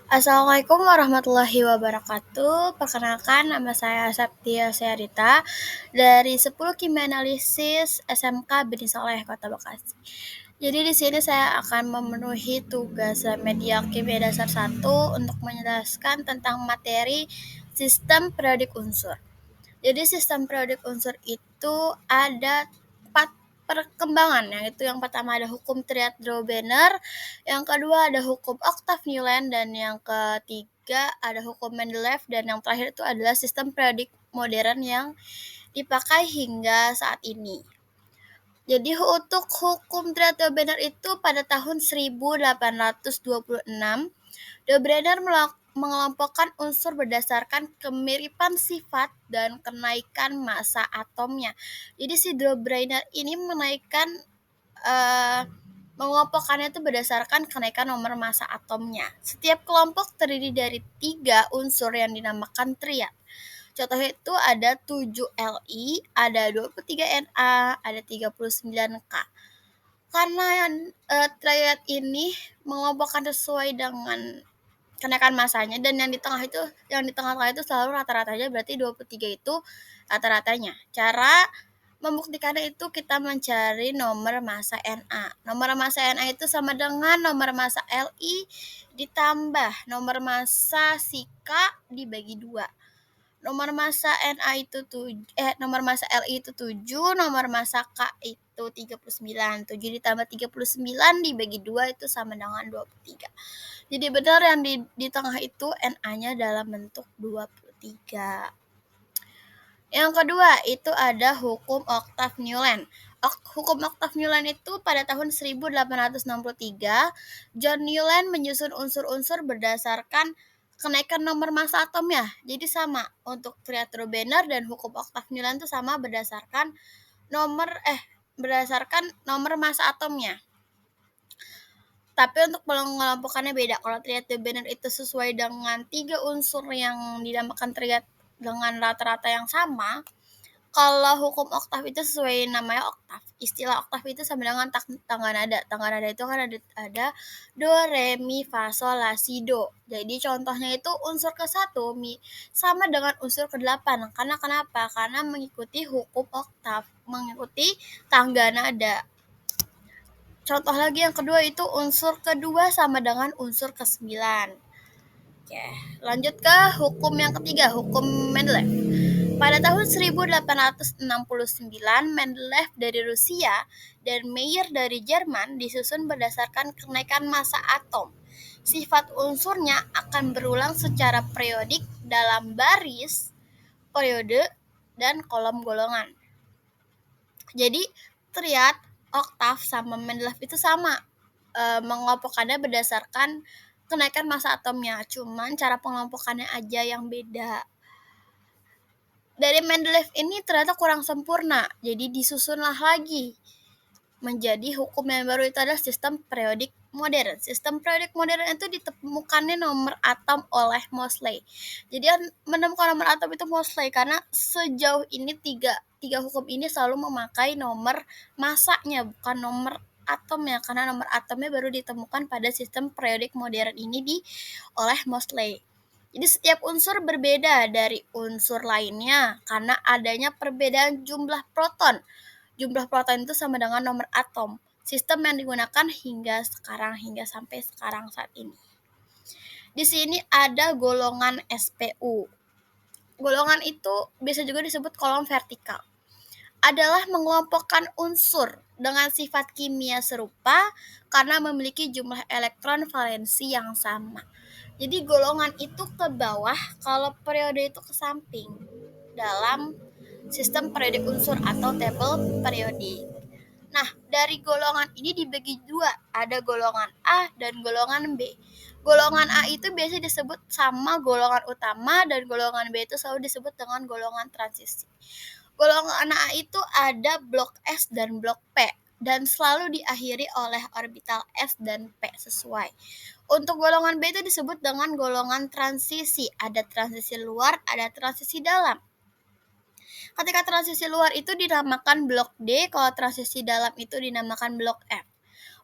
Assalamualaikum warahmatullahi wabarakatuh. Perkenalkan, nama saya Septia Syarita dari 10 Kimia Analisis SMK Bini Soleh Kota Bekasi. Jadi di sini saya akan memenuhi tugas media kimia dasar 1 untuk menjelaskan tentang materi sistem periodik unsur. Jadi sistem periodik unsur itu ada 4 perkembangan. Yang pertama ada hukum Triat-Drobener, yang kedua ada hukum Octav-Newland, dan yang ketiga ada hukum Mendeleev, dan yang terakhir itu adalah sistem periodik modern yang dipakai hingga saat ini. Jadi untuk hukum Triat-Drobener itu pada tahun 1826, Drobener mengelompokkan unsur berdasarkan kemiripan sifat dan kenaikan massa atomnya. Jadi si Drobener ini mengelompokkannya itu berdasarkan kenaikan nomor massa atomnya. Setiap kelompok terdiri dari 3 unsur yang dinamakan triad. Contohnya itu ada 7 Li, ada 23 Na, ada 39 K. Karena triad ini mengelompokkan sesuai dengan kenaikan masanya, dan yang di tengah-tengah itu selalu rata-ratanya, berarti 23 itu rata-ratanya. Cara membuktikannya itu kita mencari nomor massa Na. Nomor massa Na itu sama dengan nomor massa Li ditambah nomor massa si K dibagi 2. Nomor massa nomor massa Li itu 7, nomor massa K itu 39. 7 ditambah 39 dibagi 2 itu sama dengan 23. Jadi benar yang di tengah itu Na-nya dalam bentuk 23. Yang kedua itu ada hukum Octav-Newland. Hukum Octav-Newland itu pada tahun 1863, John Newland menyusun unsur-unsur berdasarkan kenaikan nomor massa atomnya. Jadi sama untuk Triat-Drobener dan hukum Octav-Newland itu sama berdasarkan nomor massa atomnya. Tapi untuk pengelompokannya beda. Kalau Triat-Drobener itu sesuai dengan 3 unsur yang dinamakan triad dengan rata-rata yang sama. Kalau hukum oktav itu sesuai namanya oktav. Istilah oktav itu sama dengan tangga nada. Tangga nada itu kan ada do, re, mi, fa, sol, la, si, do. Jadi contohnya itu unsur ke-1 sama dengan unsur ke-8. Karena kenapa? Karena mengikuti hukum oktav, mengikuti tangga nada. Contoh lagi yang kedua itu unsur kedua sama dengan unsur ke-9. Oke, lanjut ke hukum yang ketiga, hukum Mendeleev. Pada tahun 1869, Mendeleev dari Rusia dan Mayer dari Jerman disusun berdasarkan kenaikan massa atom. Sifat unsurnya akan berulang secara periodik dalam baris, periode, dan kolom golongan. Jadi triad, oktav, sama Mendeleev itu sama, mengelompokkannya berdasarkan kenaikan massa atomnya, cuman cara pengelompokannya aja yang beda. Dari Mendeleev ini ternyata kurang sempurna, jadi disusunlah lagi menjadi hukum yang baru, itu adalah sistem periodik modern. Sistem periodik modern itu ditemukannya nomor atom oleh Moseley. Jadi menemukan nomor atom itu Moseley karena sejauh ini tiga hukum ini selalu memakai nomor massanya, bukan nomor atomnya, karena nomor atomnya baru ditemukan pada sistem periodik modern ini oleh Moseley. Jadi setiap unsur berbeda dari unsur lainnya karena adanya perbedaan jumlah proton. Jumlah proton itu sama dengan nomor atom. Sistem yang digunakan hingga sampai sekarang saat ini. Di sini ada golongan SPU. Golongan itu bisa juga disebut kolom vertikal. Adalah mengelompokkan unsur dengan sifat kimia serupa karena memiliki jumlah elektron valensi yang sama. Jadi golongan itu ke bawah, kalau periode itu ke samping dalam sistem periodik unsur atau tabel periodik. Nah, dari golongan ini dibagi 2, ada golongan A dan golongan B. Golongan A itu biasa disebut sama golongan utama, dan golongan B itu selalu disebut dengan golongan transisi. Golongan A itu ada blok S dan blok P, dan selalu diakhiri oleh orbital S dan P sesuai. Untuk golongan B itu disebut dengan golongan transisi. Ada transisi luar, ada transisi dalam. Ketika transisi luar itu dinamakan blok D, kalau transisi dalam itu dinamakan blok F.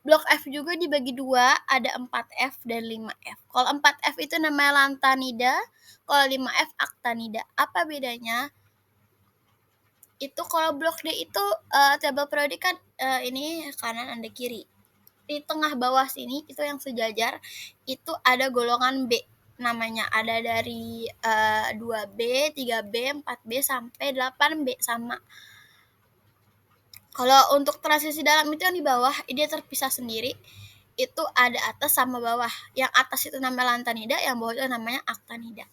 Blok F juga dibagi dua, ada 4F dan 5F. Kalau 4F itu namanya lantanida, kalau 5F aktinida. Apa bedanya? Itu kalau blok D itu tabel periodik kan ini kanan Anda kiri. Di tengah bawah sini itu yang sejajar itu ada golongan B. Namanya ada dari 2B, 3B, 4B sampai 8B sama. Kalau untuk transisi dalam itu yang di bawah dia terpisah sendiri. Itu ada atas sama bawah. Yang atas itu namanya lantanida, yang bawah itu namanya aktinida.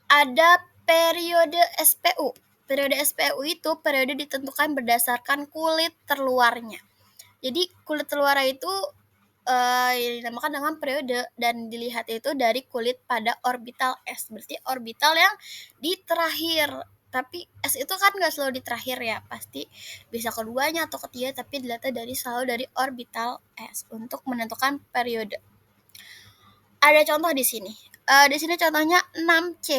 Ada periode SPU. Periode SPU itu periode ditentukan berdasarkan kulit terluarnya. Jadi kulit terluar itu dinamakan dengan periode dan dilihat itu dari kulit pada orbital S. Berarti orbital yang di terakhir. Tapi S itu kan nggak selalu di terakhir ya, pasti bisa keduanya atau ketiga, tapi dilihat selalu dari orbital S untuk menentukan periode. Ada contoh di sini. Di sini contohnya 6C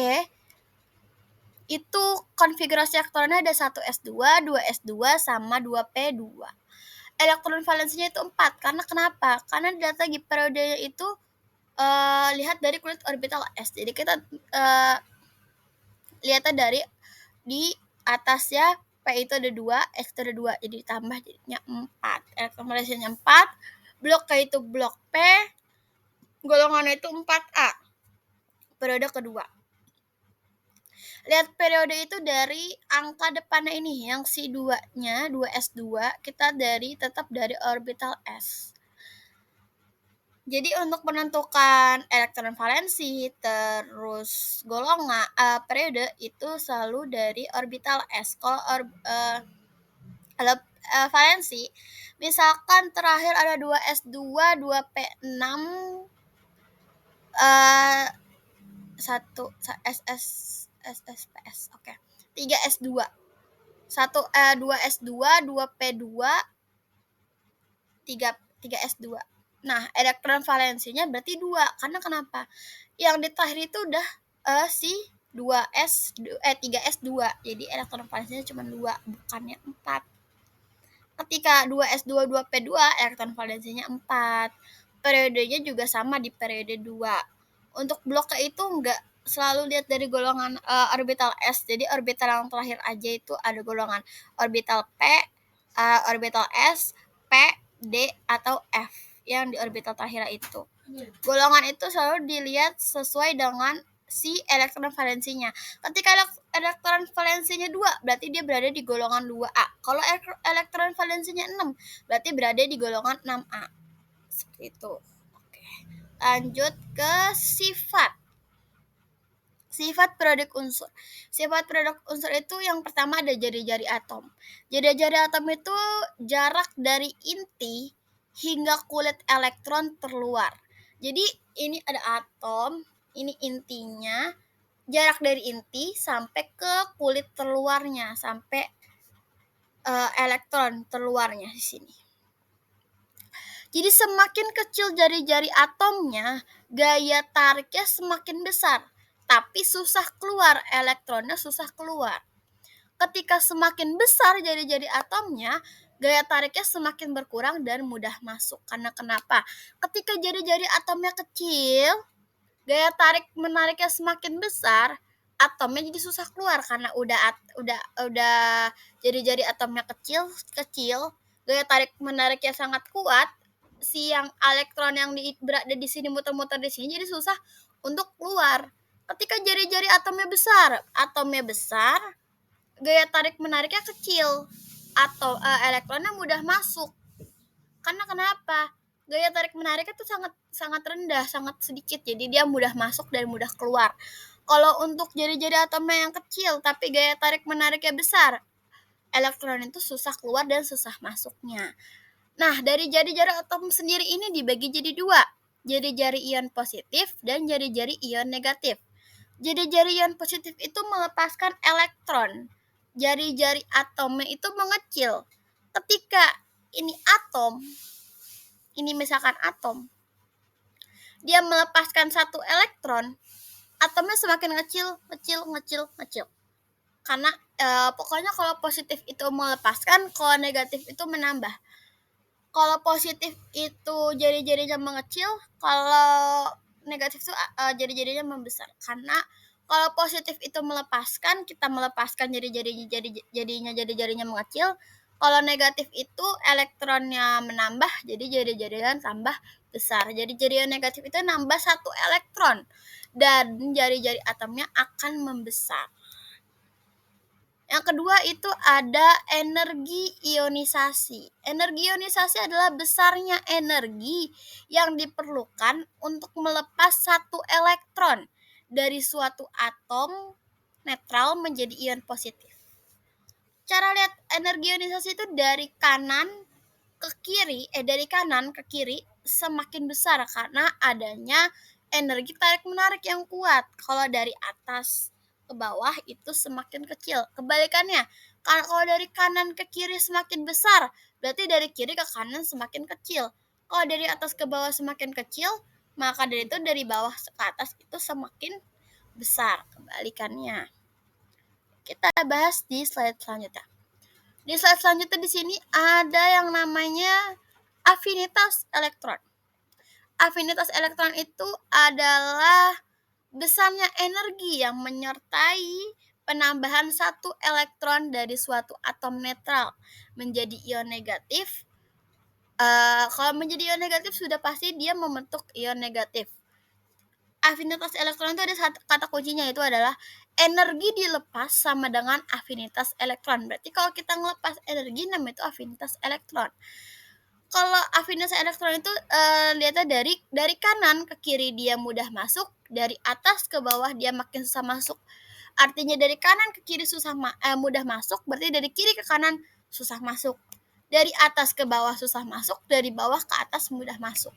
itu konfigurasi elektronnya ada 1s2, 2s2 sama 2p2. Elektron valensinya itu 4. Karena kenapa? Karena data di periode itu lihat dari kulit orbital S. Jadi kita lihatnya dari di atasnya P itu ada 2, X itu ada 2. Jadi ditambah jadinya 4. Elektron valensinya 4. Blok K itu blok P. Golongannya itu 4A. Periode kedua. Lihat periode itu dari angka depannya ini, yang si 2-nya, 2s2, kita tetap dari orbital S. Jadi untuk menentukan elektron valensi, terus golongan, periode itu selalu dari orbital S. Kalau valensi, misalkan terakhir ada 2s2, 2p6, 1 SSPS, oke. 3S2. 2S2, 2P2, 3S2. Nah, elektron valensinya berarti 2. Karena kenapa? Yang di terakhir itu udah si 3S2. Jadi elektron valensinya cuma 2, bukannya 4. Ketika 2S2, 2P2, elektron valensinya 4. Periodenya juga sama di periode 2. Untuk blok itu enggak selalu lihat dari golongan orbital S. Jadi orbital yang terakhir aja itu ada golongan orbital P, orbital S, P, D, atau F yang di orbital terakhir itu. Golongan itu selalu dilihat sesuai dengan si elektron valensinya. Ketika elektron valensinya 2, berarti dia berada di golongan 2A. Kalau elektron valensinya 6, berarti berada di golongan 6A. Seperti itu. Oke. Lanjut ke sifat. Sifat periodik unsur. Sifat periodik unsur itu yang pertama ada jari-jari atom. Jari-jari atom itu jarak dari inti hingga kulit elektron terluar. Jadi ini ada atom, ini intinya, jarak dari inti sampai ke kulit terluarnya, sampai elektron terluarnya di sini. Jadi semakin kecil jari-jari atomnya, gaya tariknya semakin besar. Tapi susah keluar, elektronnya susah keluar. Ketika semakin besar jari-jari atomnya, gaya tariknya semakin berkurang dan mudah masuk. Karena kenapa? Ketika jari-jari atomnya kecil, gaya tarik menariknya semakin besar, atomnya jadi susah keluar karena udah jari-jari atomnya kecil, gaya tarik menariknya sangat kuat. Si yang elektron yang berada di sini muter-muter di sini jadi susah untuk keluar. Ketika jari-jari atomnya besar, gaya tarik menariknya kecil atau elektronnya mudah masuk. Karena kenapa? Gaya tarik menariknya itu sangat rendah, sangat sedikit. Jadi dia mudah masuk dan mudah keluar. Kalau untuk jari-jari atomnya yang kecil tapi gaya tarik menariknya besar, elektron itu susah keluar dan susah masuknya. Nah, dari jari-jari atom sendiri ini dibagi jadi 2. Jari-jari ion positif dan jari-jari ion negatif. Jari-jari ion positif itu melepaskan elektron. Jari-jari atomnya itu mengecil. Ketika ini atom, ini misalkan atom, dia melepaskan 1 elektron, atomnya semakin kecil. Karena pokoknya kalau positif itu melepaskan, kalau negatif itu menambah. Kalau positif itu jari-jarinya mengecil, kalau negatif itu jari-jarinya membesar. Karena kalau positif itu melepaskan, kita melepaskan jari-jarinya mengecil. Kalau negatif itu elektronnya menambah, jadi jari-jarinya tambah besar. Jari-jari yang negatif itu nambah 1 elektron dan jari-jari atomnya akan membesar. Yang kedua itu ada energi ionisasi. Energi ionisasi adalah besarnya energi yang diperlukan untuk melepas 1 elektron dari suatu atom netral menjadi ion positif. Cara lihat energi ionisasi itu dari kanan ke kiri semakin besar karena adanya energi tarik-menarik yang kuat. Kalau dari atas ke bawah itu semakin kecil. Kebalikannya, kalau dari kanan ke kiri semakin besar, berarti dari kiri ke kanan semakin kecil. Kalau dari atas ke bawah semakin kecil, maka dari itu dari bawah ke atas itu semakin besar. Kebalikannya. Kita bahas di slide selanjutnya. Di slide selanjutnya di sini ada yang namanya afinitas elektron. Afinitas elektron itu adalah besarnya energi yang menyertai penambahan 1 elektron dari suatu atom netral menjadi ion negatif. Kalau menjadi ion negatif sudah pasti dia membentuk ion negatif. Afinitas elektron itu ada kata kuncinya, itu adalah energi dilepas sama dengan afinitas elektron. Berarti kalau kita ngelepas energi namanya itu afinitas elektron. Kalau afinitas elektron itu lihatnya dari kanan ke kiri dia mudah masuk, dari atas ke bawah dia makin susah masuk. Artinya dari kanan ke kiri mudah masuk, berarti dari kiri ke kanan susah masuk. Dari atas ke bawah susah masuk, dari bawah ke atas mudah masuk.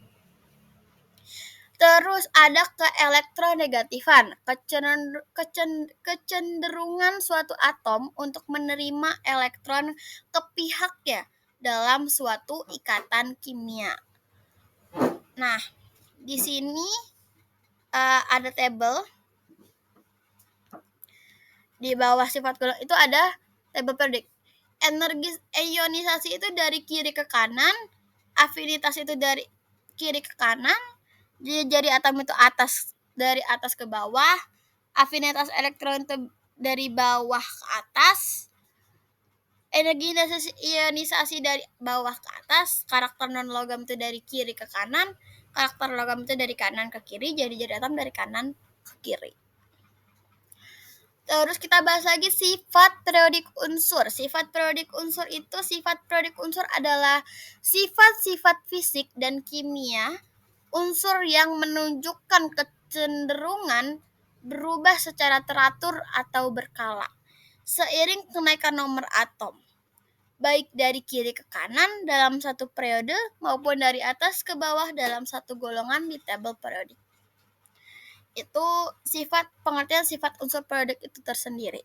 Terus ada keelektronegatifan, kecenderungan suatu atom untuk menerima elektron ke pihaknya dalam suatu ikatan kimia. Nah, di sini ada tabel. Di bawah sifat golongan itu ada tabel periodik. Energi ionisasi itu dari kiri ke kanan, afinitas itu dari kiri ke kanan, jari atom itu dari atas ke bawah, afinitas elektron itu dari bawah ke atas, energi ionisasi dari bawah ke atas, karakter non logam itu dari kiri ke kanan, karakter logam itu dari kanan ke kiri, jari atom dari kanan ke kiri. Terus kita bahas lagi sifat periodik unsur. Sifat periodik unsur adalah sifat-sifat fisik dan kimia unsur yang menunjukkan kecenderungan berubah secara teratur atau berkala seiring kenaikan nomor atom, baik dari kiri ke kanan dalam satu periode maupun dari atas ke bawah dalam satu golongan di tabel periodik. Itu pengertian sifat unsur periodik itu tersendiri.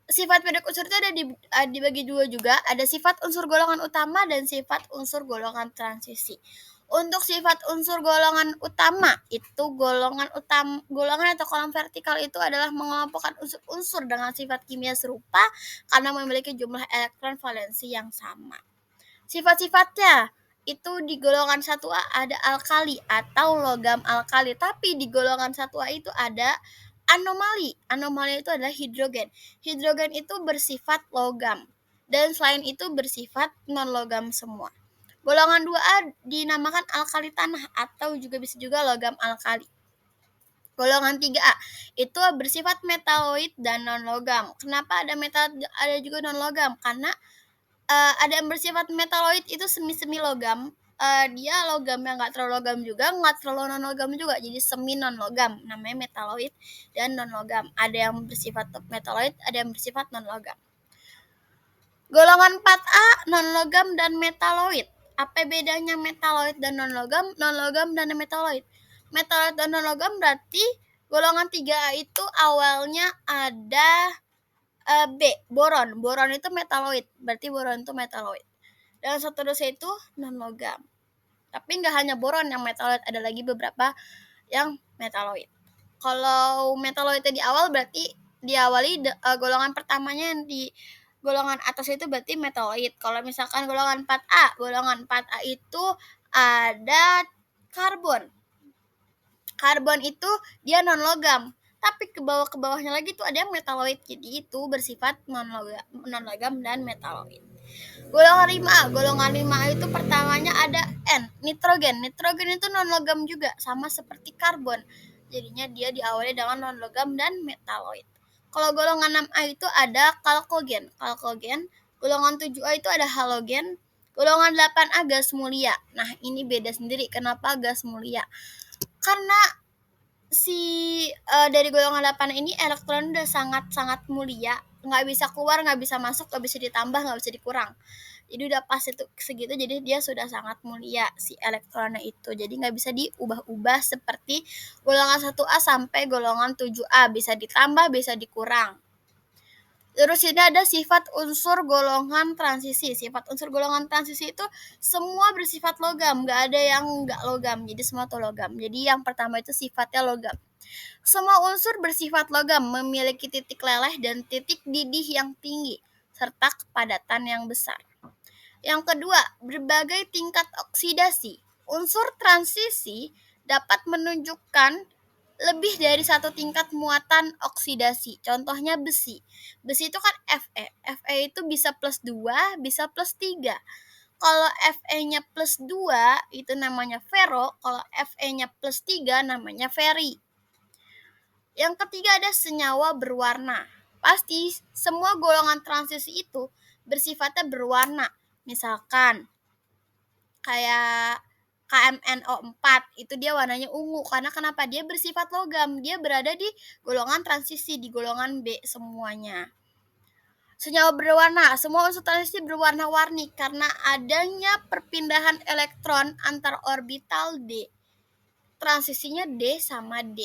Sifat periodik unsur itu ada dibagi dua juga, ada sifat unsur golongan utama dan sifat unsur golongan transisi. Untuk sifat unsur golongan utama itu golongan atau kolom vertikal itu adalah mengelompokkan unsur-unsur dengan sifat kimia serupa karena memiliki jumlah elektron valensi yang sama. Sifat-sifatnya itu di golongan 1A ada alkali atau logam alkali, tapi di golongan 1A itu ada anomali. Anomali itu adalah hidrogen. Hidrogen itu bersifat logam dan selain itu bersifat non logam semua. Golongan 2A dinamakan alkali tanah atau juga bisa juga logam alkali. Golongan 3A itu bersifat metaloid dan non logam. Kenapa ada juga non logam? Karena ada yang bersifat metaloid itu semi-semi logam. Dia logam yang nggak terlalu logam juga, nggak terlalu non logam juga, jadi semi non logam, namanya metaloid dan non logam. Ada yang bersifat metaloid, ada yang bersifat non logam. Golongan 4A non logam dan metaloid. Apa bedanya metaloid dan non logam? Non logam dan metaloid. Metaloid dan non logam berarti golongan 3A itu awalnya ada B, boron. Boron itu metaloid, berarti boron itu metaloid. Dan seterusnya itu non logam. Tapi nggak hanya boron yang metaloid, ada lagi beberapa yang metaloid. Kalau metaloidnya di awal berarti diawali golongan pertamanya yang golongan atas itu berarti metaloid. Kalau misalkan golongan 4A itu ada karbon. Karbon itu dia non logam. Tapi ke bawahnya lagi tuh ada yang metaloid. Jadi itu bersifat non logam dan metaloid. Golongan 5A. Golongan 5A itu pertamanya ada N, nitrogen. Nitrogen itu non logam juga, sama seperti karbon. Jadinya dia diawali dengan non logam dan metaloid. Kalau golongan 6A itu ada kalkogen. Golongan 7A itu ada halogen. Golongan 8A gas mulia. Nah, ini beda sendiri. Kenapa gas mulia? Karena dari golongan 8 ini elektron udah sangat-sangat mulia, nggak bisa keluar, nggak bisa masuk, nggak bisa ditambah, nggak bisa dikurang. Jadi udah pas itu segitu, jadi dia sudah sangat mulia si elektronnya itu. Jadi nggak bisa diubah-ubah seperti golongan 1A sampai golongan 7A, bisa ditambah, bisa dikurang. Terus ini ada sifat unsur golongan transisi. Sifat unsur golongan transisi itu semua bersifat logam, nggak ada yang nggak logam. Jadi semua itu logam. Jadi yang pertama itu sifatnya logam. Semua unsur bersifat logam, memiliki titik leleh dan titik didih yang tinggi, serta kepadatan yang besar. Yang kedua, berbagai tingkat oksidasi. Unsur transisi dapat menunjukkan lebih dari satu tingkat muatan oksidasi. Contohnya besi. Besi itu kan Fe. Fe itu bisa plus 2, bisa plus 3. Kalau Fe-nya plus 2 itu namanya ferro, kalau Fe-nya plus 3 namanya feri. Yang ketiga ada senyawa berwarna. Pasti semua golongan transisi itu bersifatnya berwarna. Misalkan kayak KMNO4 itu dia warnanya ungu, karena kenapa? Dia bersifat logam, dia berada di golongan transisi, di golongan B semuanya. Senyawa berwarna, semua unsur transisi berwarna-warni karena adanya perpindahan elektron antar orbital D. Transisinya D sama D.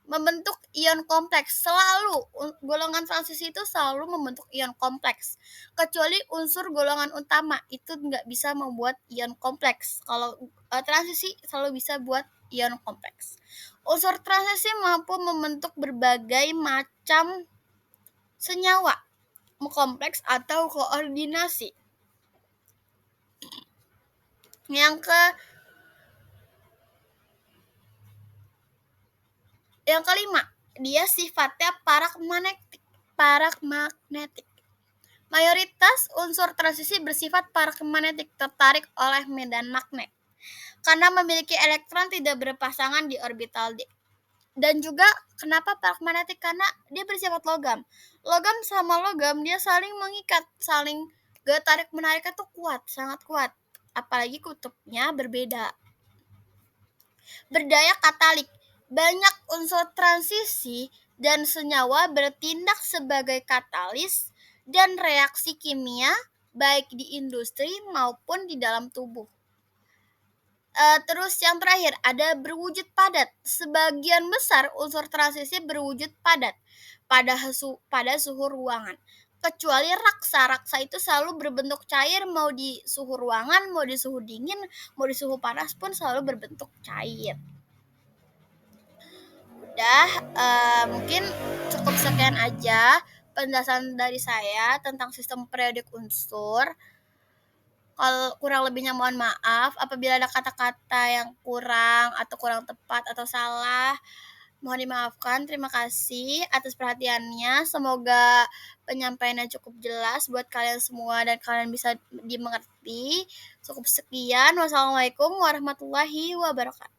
Membentuk ion kompleks, selalu golongan transisi itu selalu membentuk ion kompleks, kecuali unsur golongan utama itu nggak bisa membuat ion kompleks. Kalau transisi selalu bisa buat ion kompleks. Unsur transisi mampu membentuk berbagai macam senyawa kompleks atau koordinasi. Yang kelima, dia sifatnya paramagnetik. Mayoritas unsur transisi bersifat paramagnetik, tertarik oleh medan magnet karena memiliki elektron tidak berpasangan di orbital D. Dan juga kenapa paramagnetik? Karena dia bersifat logam. Logam sama logam dia saling mengikat, saling gak tarik menariknya tuh kuat, sangat kuat. Apalagi kutubnya berbeda. Berdaya katalik. Banyak unsur transisi dan senyawa bertindak sebagai katalis dan reaksi kimia baik di industri maupun di dalam tubuh. Terus yang terakhir ada berwujud padat. Sebagian besar unsur transisi berwujud padat pada suhu ruangan. Kecuali raksa. Raksa itu selalu berbentuk cair, mau di suhu ruangan, mau di suhu dingin, mau di suhu panas pun selalu berbentuk cair. Udah, mungkin cukup sekian aja penjelasan dari saya tentang sistem periodik unsur. Kalau kurang lebihnya mohon maaf. Apabila ada kata-kata yang kurang atau kurang tepat atau salah, mohon dimaafkan. Terima kasih atas perhatiannya. Semoga penyampaiannya cukup jelas buat kalian semua dan kalian bisa dimengerti. Cukup sekian. Wassalamualaikum warahmatullahi wabarakatuh.